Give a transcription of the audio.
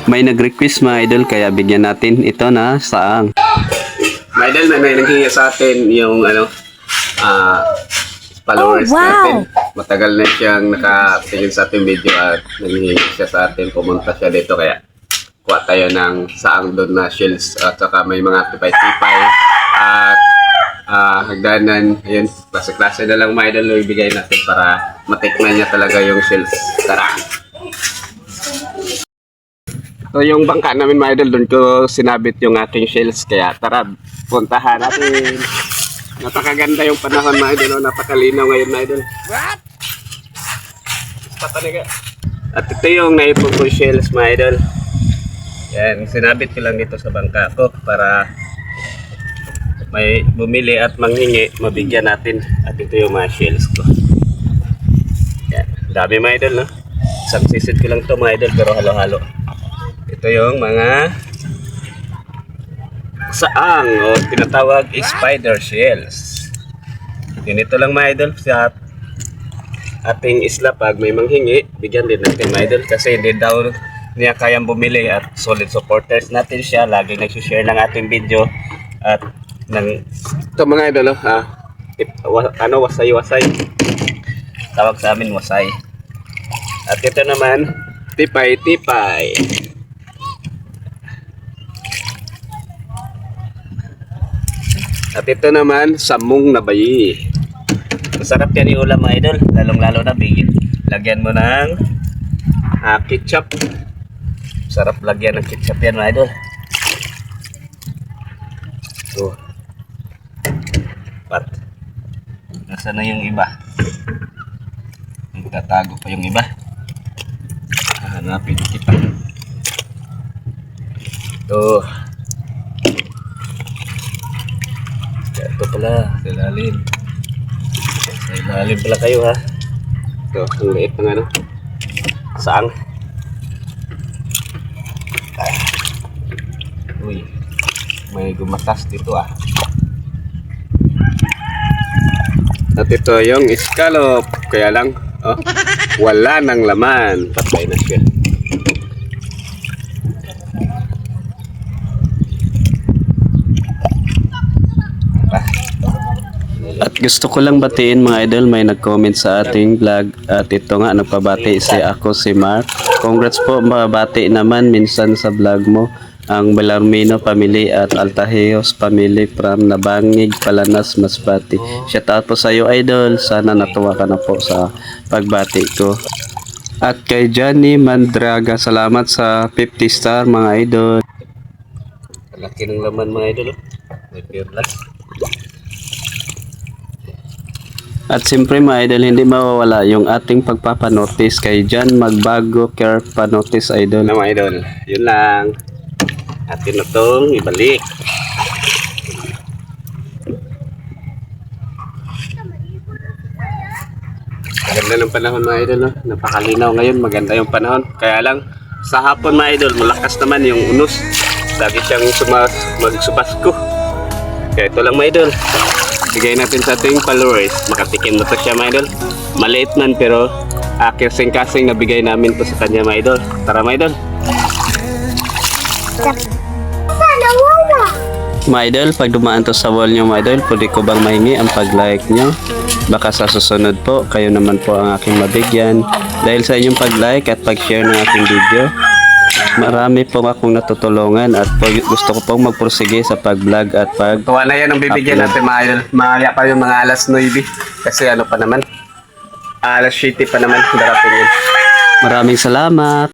May nag-request mga idol kaya bigyan natin ito na saang. Mga idol, may naghihingi sa atin yung followers natin. Matagal na siyang nakatingin sa ating video at naghihingi siya sa atin. Pumunta siya dito kaya kuha tayo ng saang doon na shells at saka may mga tipay-tipay at hagdanan. Ayun, klase-klase na lang mga idol ibigay natin para matikman niya talaga yung shells. Tara! So yung bangka namin mga idol, doon ko sinabit yung aking shells. Kaya tara, puntahan natin. Napakaganda yung panahon mga idol. Napakalinaw ngayon mga idol. What? Pataniga. At ito yung naipon ko shells mga idol. Yan, sinabit ko lang dito sa bangka ko para may bumili at manghingi, mabigyan natin. At ito yung mga shells ko. Yan, dami mga idol, no? Isang sisit ko lang to mga idol, pero halo-halo. Ito yung mga saang o tinatawag spider shells. Ganito lang mga idol sa ating isla. Pag may manghingi, bigyan din natin mga idol kasi hindi daw niya kayang bumili at solid supporters natin siya. Laging nag-share ng ating video at ng ito mga idol, wasay-wasay. Tawag sa amin wasay. At ito naman tipay-tipay. At ito naman samung na bayi. Masarap yan yung ulam mga idol, lalong-lalo na bigit. Lagyan mo ng ketchup. Sarap lagyan ng ketchup yan mga idol. So, pat. Nasaan na yung iba? Tatago pa yung iba. Hanapin kita. Ito. Ito pala, sa ilalim. Sa ilalim pala kayo ha. Ito, ang liit ng ano. Saang. Uy, may gumatas dito ah. At ito yung scallop. Kaya lang, wala nang laman. Patay na siya. At gusto ko lang batiin mga idol, may nag-comment sa ating vlog at ito nga nagpabati si ako si Mark. Congrats po, mabati naman minsan sa vlog mo ang Belarmino family at Altajeos family from Nabangig, Palanas, Masbate. Shout out po sa iyo idol, sana natuwa ka na po sa pagbati ko. At kay Johnny Mandraga, salamat sa 50 star mga idol. Laki ng laman mga idol, may fearless. At siyempre mga idol, hindi mawawala yung ating pagpapanotice kay John Magbago Care Panotice idol. Mga idol, yun lang. Atin na itong ibalik. Maganda ng panahon mga idol, no? Napakalinaw ngayon, maganda yung panahon. Kaya lang, sa hapon mga idol, malakas naman yung unos. Lagi siyang magsupasko. Kaya ito lang mga idol. Bigay natin sa ating followers. Makatikim na to siya mga idol. Maliit man pero kasing-kasing nabigay namin to sa kanya mga idol. Tara mga idol. Mga idol, pag dumaan to sa wall nyo mga idol, pwede ko bang mahingi ang pag-like nyo? Baka sa susunod po, kayo naman po ang aking mabigyan. Dahil sa inyong pag-like at pag-share ng aking video, marami po akong natutulungan at gusto ko pong magpursige sa pag-vlog at pag tuwa na yan ang bibigyan natin mga idol. Maya pa yung mga alas 9 kasi ano pa naman, alas 7 pa naman darating yun. Maraming salamat.